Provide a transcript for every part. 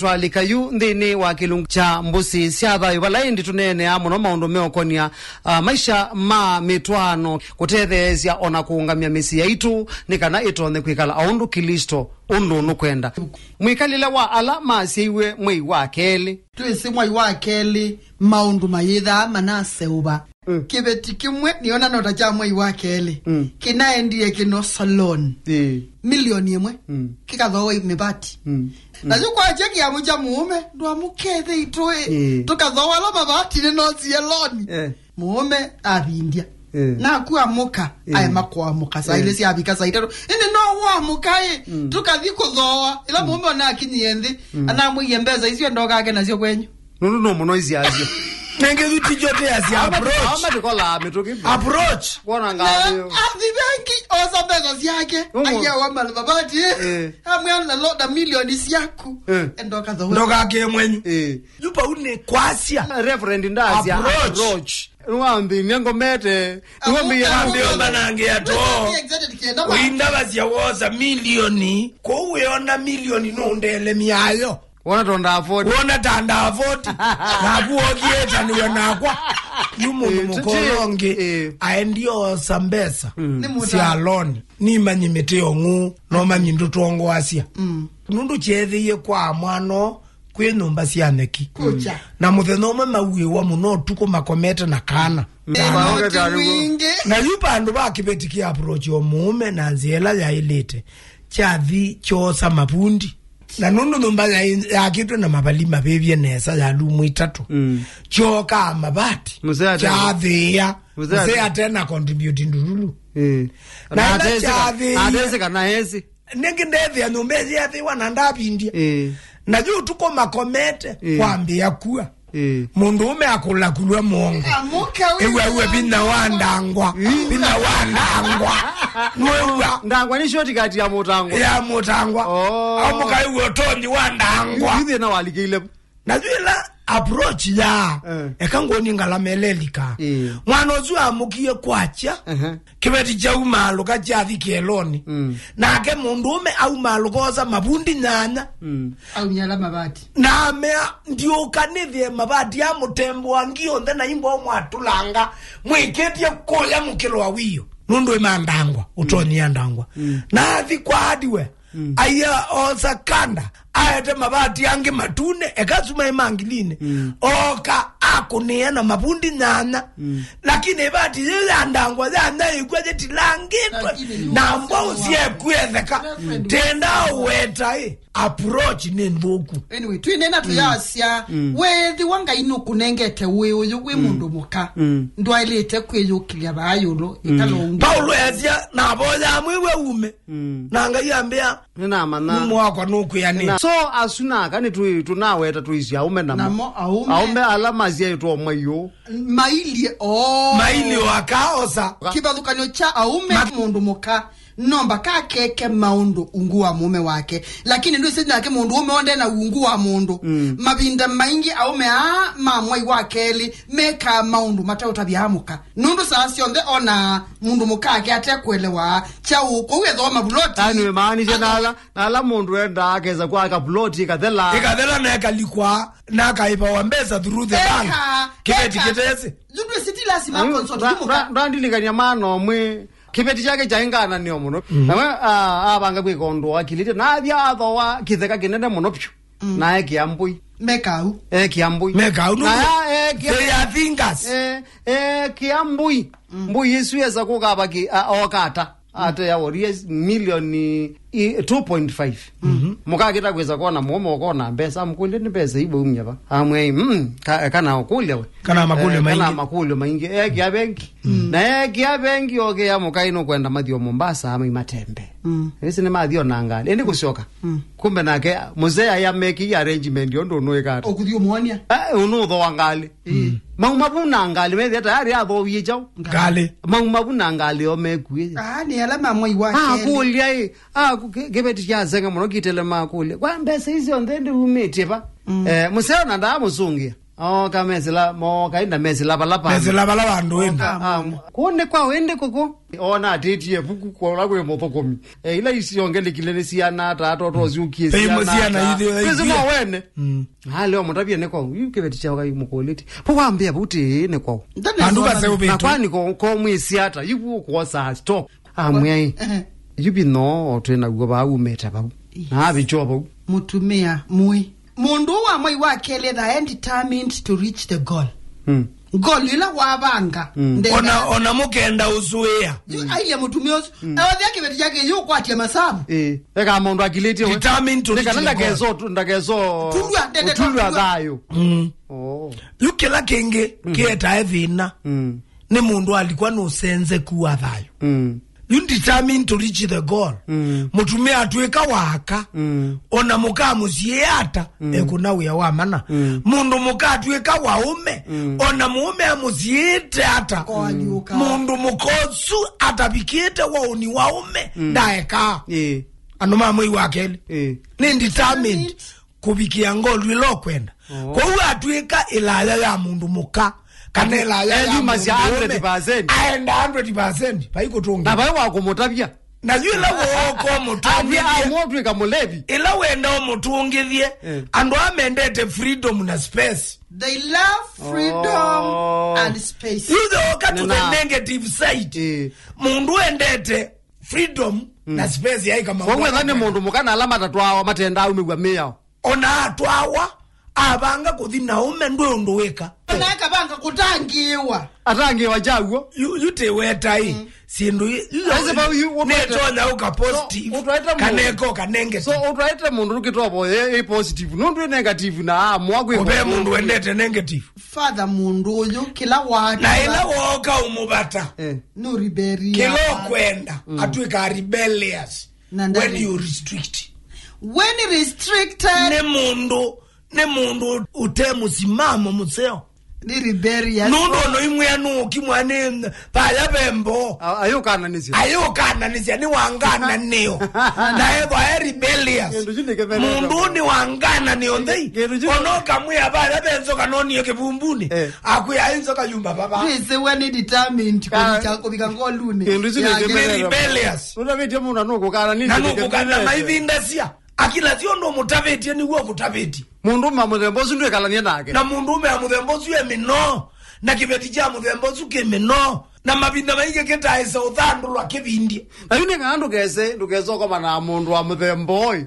mitwalika yu ndini wa kilungu cha Mbusi siatha ibalaindi tunene amuno maundu meokonia maisha ma mitwano kutethezia ona kuungamia misi yaitu nikana itonde kwikala aundu Kristo undu nukwenda Mwikalile wa ala masiiwe mwei wa keli twisi mwei wa keli maundu mayitha manaseuba kibeti kimwe niona nota cha mwei wa keli kinaendie kino salon milioni imwe kikathowa mibati nazo kwa cheki ya mucha muume ndo amukethe itoe tukathowa la mabati ni nozi eloni muume abindia na kuamuka aya makwamuka saile si abika saitero ene no wamukae tukathi kuthoa ila muume na akinyendi anamwe yembeza izio ndo kake nazio kwenyu no muno izi azio nenge utijote asi approach bona ngayo azibenki ozabeza ziyake aya wamala babati amwana loda milioni siyaku endoka dho ndoka ke mwenyu yupa une kwasia reverend ndazi approach Nwambi nyangomete nwambi banange yato winda bazia woza milioni ko uyona milioni no ndele miayo wona tonda afford wona tanda afford na kuokieta niwe nakwa yumuntu mukolonge aendio sambesa si alone ni manyimete ongu no manyindo tongo asia nundu chethiye kwa mwano kwenomba sianeki na muthenoma mawie wa muno tuko makomete na kana na yupa andu bakibetikia approach yo muume na nziela ya ilete chathi chosa mapundi na nundu nomba ya kitu na mabalima bebye nesa ya lumu itatu choka mabati chathia muzea tena contribute ndululu na atese kana hezi nenge ndethi ya numbezi ya thiwa na ndabindia na juu tuko makomete kwambia kuwa mundu ume akula kulwa mwongo ewe bina wandangwa ndangwa ni shoti kati ya mutangwa amuka iwe toni wandangwa hivi na walikile na juila approach ya ekangoni ngalamelelika mwana ozu amukie kwacha kibeti cha umalo kachathi kieloni na ke mundu ume au malo koza mabundi nyanya au nyala mabati na mea ndio kanithie mabati ya mutembo angio ndena imbo mwatulanga mwiketie koya mukilo awiyo nundu imandangwa utoni andangwa na athi kwa hadiwe aya osakanda ayete mabati yange matune ekasuma imangiline oka akuniena mabundi nyanya lakini ibati zile andangwa zana ikwaje tilangitwe na mbao sie kuetheka tenda weta approach ni nduku anyway twinena tuyasia wethi wanga ino kunengete weyo we mundu muka ndwailete kweyukilia bayulo ikalonga Paulo yazia na boya mwiwe ume nanga yambia nina mana mwako nuku yani so asuna kani tunaweta tuizi aume namo aume alamazi yetu omayo maili wakaosa kibalukanyo cha aume mundu muka nomba ka keke maundu ungu wa mume wake lakini ndio sisi yake mundu ume onde na ungu wa mundu mabinda maingi aume mamwai wakeli meka maundu matauta byamuka nundu sasi onde ona mundu mukake atekwelewa cha uko wetho mabuloti ani maani jenala ala mundu enda akeza kwa ka buloti ikadhela na kalikwa na kaipa wambeza through the bank kibeti kitese nundu sisi lazima consult ndandilinganya mano mwe kibeti chake chaingana niyo muno na abanga kwikondo akilite na bya athowa kitheka kinene muno pyu na ekiambui mekau na ya fingers kiambui mbui yesu yesa kukaba ki okata ate ya worie milioni 2.5 mukakita kweza kona mumo kona mbesa mkule ni pesa ibo umnyaba amwe kana okule we kana makule maingi ya benki na ya benki oke ya mukaino kwenda mathio Mombasa ama Matembe ese ne mathio nangale ende kusoka kumbe nake muzea ya make arrangement yondo noekata okuthio mwania unutho wangale maumabuna ngale me theta ari atho wiechao ngale maumabuna ngale o mekue ni alama mwai wake kulia gebeti kya zenga muno kitele makule kwa mbese hizo ndende umetie pa museo na nda musungia kamezela mo kainda mezela balapa mezela balapa ndoenda kone kwa wende koko ona atetiye buku kwa kwe motokomi ila isiyongele kilele siana tatotozi ukisiana kizima wene leo mutapia neko ukebeticha waka mukoleti pokwambia buti neko anduka seubetu nakwani ko mwisiata yibu kwa sa stop amwe yubi no otena goba umeta babu na bichoba mutumia mui mundu wa moi wakele that are determined to reach the goal goal ila wabanga ona mukenda uzuia aile mutumia awadhi yake beti yake yu kwatia masabu eka mundu akileti determined to reach the goal ndagezo tulwa gayo yukela kenge kieta evina ni mundu alikuwa no sense kuwa thayo you determined to reach the goal mutumia atweka waka ona muka musiata ekuna uya wa mana mundu muka atweka waume ona muume amusiete ata mundu mukosu atabikite wauni waume daeka anoma mwi wakele ni determined kubikia ngolu ilokwenda kwa huwa atweka ilaya ya mundu muka kanela ya masi 100% aenda 100% paiko tonga na bae wako mutapia na yule woko mutapia amodwe kamulevi ila wenda mutungithie ando amendete freedom na space. They love freedom and space. You the to the negative side mundu endete freedom na space yai kama wewe ngane mundu mukana alama tatwawa matenda umegwa meya ona atwawa abanga kuthina ume ndwe ndoweka onaka banga kutangiwa atangiwa jago yute wetai sindu netonya uka positive kaneko kanenge so utraite mundu ukitopo positive nundu negative na mwagwe obe mundu endete negative father mundu uyu kila watu na ila woka umubata no rebellion kilo kwenda atwika rebellious when you restrict ne mundu utemu simamo museo ni rebellious nundo no imwenu kimwane paya bembo ayukana nisia ni wangana neo na eba rebellious mundu ni wangana ni ondei ono kamwe paya benzo kanoni yake bumbuni akuya inzo kayumba baba is when determined ko bikangolune rebellious unavete mundu anokukana nisi nanokukana maivindasia akila siondo mutaveti ni wo kutaveti mundu mamudhembozu ndwe kalanye nake na mundu me amudhembozu emino na kibeti cha mudhembozu kemino na mabinda maike keta esa uthandu lwa kibindi ayune ngando kese ndukezo koma na mundu wa mudhemboi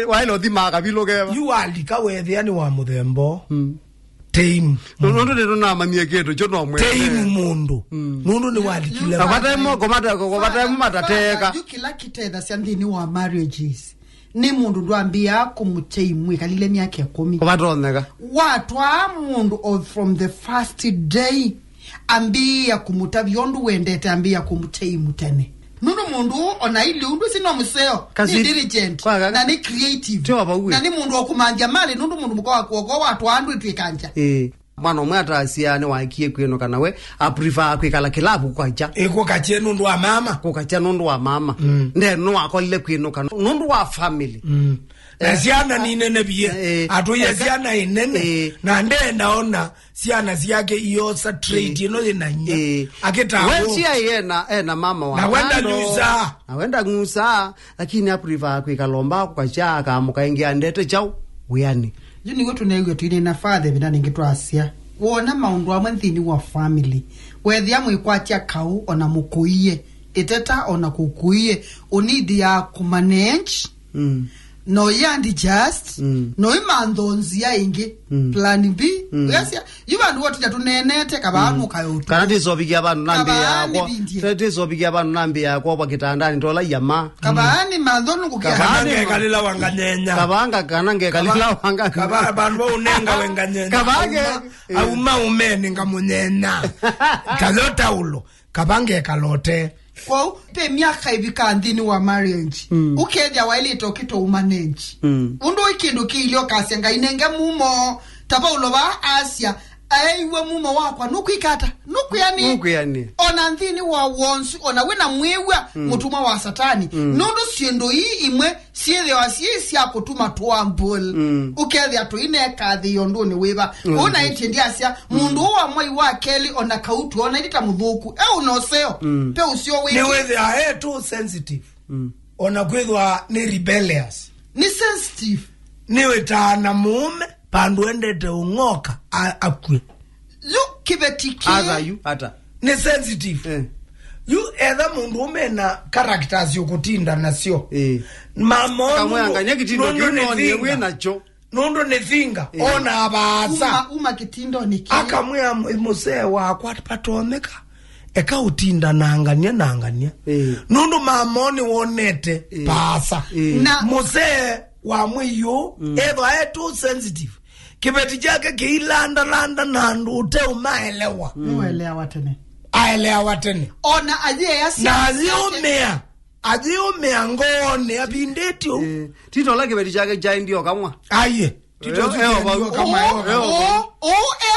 wailo dhima kabilo keba you alika wethi ani wa mudhembo team nundu ndio na mamie keto chono mwe team mundu nundu ni walikile abatemo komatemo matateka yukila kitenda syandini wa marriages ni mundu ndwambia kumutei Mwikalile myaka 10 kubatoneka watu mundu from the first day ambia kumutavyondo wendete ambia kumutei mutene nundu mundu ona ili undu sino museo ni diligent na ni creative na ni mundu okumanja mali nundu mundu mukwa kwa watu andu twikanja mwana omwe atasiane wakie kweno kana we aprefer kwikala kilabu kwacha eko kache nundu wa mama kukacha nundu wa mama ndeno akolile kweno kana nundu wa family siana ni nene biye atuye siana inene na ndenda ona siana siake iyosa trade ino inanya aketawo wenchia yena mama wa na wenda ngusa lakini aprefer kwikalomba kukacha akamuka ingia ndete chao uyani yuni wetu negwe tuine na father binani ngitwasia wona maundu amwe nthini wa family wethia mwikwatia kau ona mukuiye iteta ona kukuiye unidi ya kumanage no yandi just no imandonzi ya ingi plan B yasia yibandu wotu jatunenete kabanu kayotu kana tizobikia abantu nambi yakwo tizobikia abantu nambi yakwo bakitandani ndola yama kabani mandonu kukia kabanga kalila wanganyenya kabanga kanange kalila wanga kabanu unenga wenganyenya kabange au maumeni ngamunyena kalota ulo kabange kalote kwa pe miaka ibika ndini wa marriage ukedia wa ile tokito umanage undu ikindu kilio kasenga inenge mumo taba uloba asia aiwe mumo wakwa nukwikata nukuyani ona nthini wa wonsu ona wina mwiwa mutuma wa satani nundu siendo hii imwe siethe wa siesi akutuma tuambul ukethe atu ine kathi yonduni wiba ona itendi asia mundu wa mwai wa keli ona kautu ona idita muthuku unoseo pe usio wiki ni wethe ae too sensitive ona kwithwa ni rebellious ni sensitive ni wetana mume pandu endete ungoka akwe look kibetiki hata ni sensitive you either mundu umena characters yokutinda nasio mamono kamwanganya kitindo kinoni we nacho nundu ni thinga ona abasa uma kitindo ni akamwe musee wakwa patomeka eka utinda nangania nundu mamoni wonete pasa musee wa mwiyo edo ae too sensitive kibeti chake kiilanda nandu ute umaelewa aelewa tene ona aje yasi na aziumea ngone apindetio tito la kibeti chake jai ndio kamwa aye tito ndio kama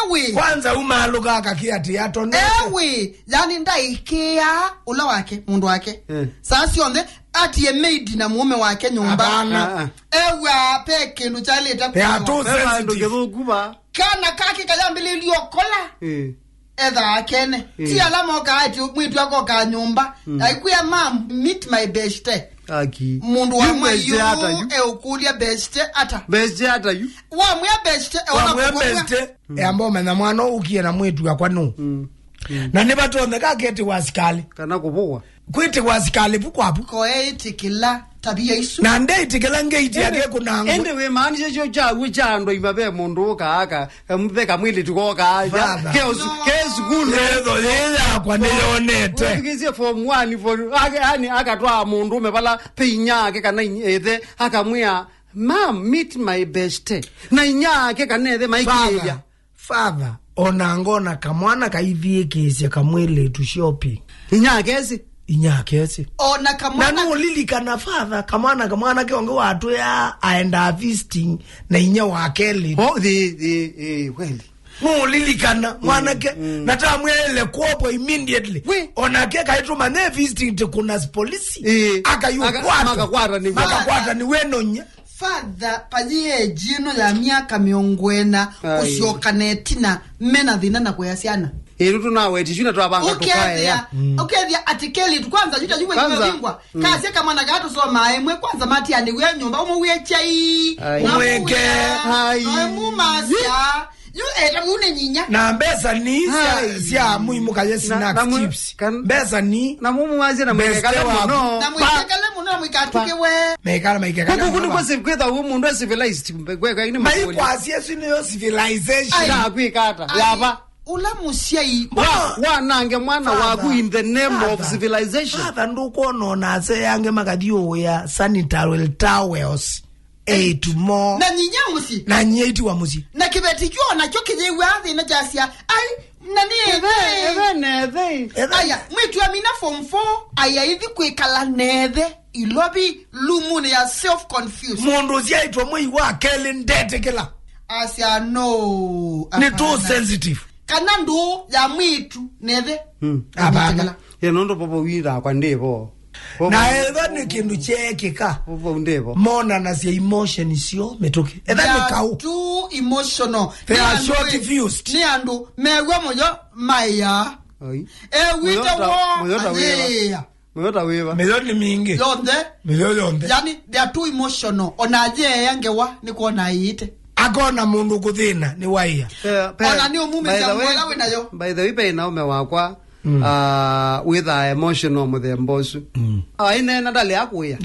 ewe kwanza umaluka akakiati yatonete ewe yani ndaikia ula wake mundu wake sasa onde ati maid na mume wake nyumba ewe apeke ndo chali ya tu sensitive kana kaki kayambili iliyokola edha akene ti alama okaati mwitu yako ka nyumba aikuya mam meet my best aki mundu wa mwayu ukulia best ata yu wa mwa best ambao mena mwana ukie na mwitu yakwa nu na nibatonde kaketi wasikali kana kubugwa kwiti wasikali bukwapu ko etikila tabia isu na ndetikila ngeiti yake kunangu ende we mani cyo chagu chando imabe mundu kaka kampeka mwili tukoka aja kesu kunezo yela kwa nilonete kizie form 1 for yani akatwa mundu mebala pinya ke kana ethe akamwia mam meet my best na inya ke kanethe maikija father onangona kamwana kaivie kese kamwele tu shopping inya kesi ona kamwana na nulilika na father kamwana ke onge watu ya aenda visiting na inya wakeli well nulilikana mwana ke nata mwele kuopo immediately ona ke kaituma ne visiting te kuna polisi akakwata ni wenonya father pajie jino ya miaka miongwena usiokanetina mena dhina na kuyasiana Irutu nawe tishuna tuwabanga tukae ya Ukethia atikeli tu kwanza juta juwe bingwa kasi kama na gato so maemwe kwanza mati andi we nyumba umuwe chai umweke mumasya yu era mune nyinya na mbesa ni sia muimuka yesi snacks chips mbesa ni na mumu wazi na mwekale muno na mwekale muno na mwikatuke we mwekale kukuni kwa sikweta umundu civilized kweka ini mwekale mayikwasi yesu ino civilization na kwikata yaba ula musiai wanange mwana waku in the name of civilization father ndukono na se yange makadiyo ya sanitary towels 8 more na nyinya musi na nyeti wa musi na kibeti kyo na kyo kijewe athi na jasia ai nani aya mwitu ya mina form 4 aya hivi kwikala nethe ilobi lumune ya self confused mundu ziaitwa mwi wa kele ndete kila asia no ni too sensitive kanandu ya mwitu nethe abana ya nondo popo wira kwa ndevo na edha ni kindu chekeka popo ndevo mona na sia emotion sio metoke edha ni kau too emotional they are short fused ni andu mewe moyo maya wita wo Muyota wewa milioni mingi milioni yani they are too emotional onaje yangewa ni kuona yite akona mundu kuthina ni waia ona ni umume za mwela wenayo by the way pe na ume wakwa with a emotional muthe Mbusi ine na dale akuya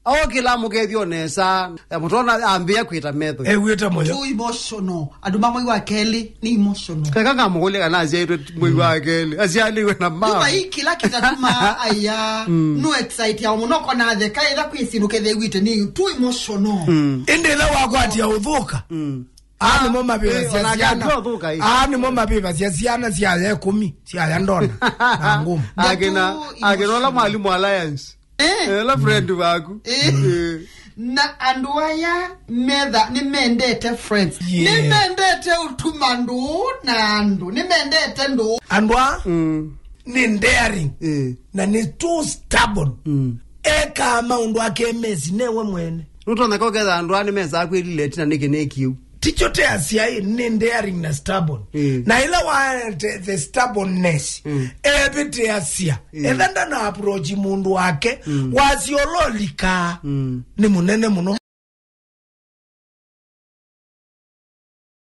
awo kila mukethio nesa mutona ambia kwita metho wita moyo too emotional aduma mwi wa keli ni emotional kaka mugule kana aziaitwe mwi wa keli azialiwe na mama iba kila kitatuma aya no excite ya munoko na the kaida kwisinuke the wite ni too emotional endela wakwati ya udhuka ani moma biba siasiana ani moma biba siasiana siya 10 siya ndona na ngumu agena la mwalimu alliance la friend wako na anduaya medha ni mendete friends ni mendete utumandu na andu ni mendete ndo andwa ni daring na ni too stubborn eka maundu ake mezi newe mwene Nutona kokeza andu ani meza akwilile tina nikinekiu tichote asiai ni daring na stubborn na ila wa the stubbornness ebite asia edanda na approach mundu wake waziololika ni munene muno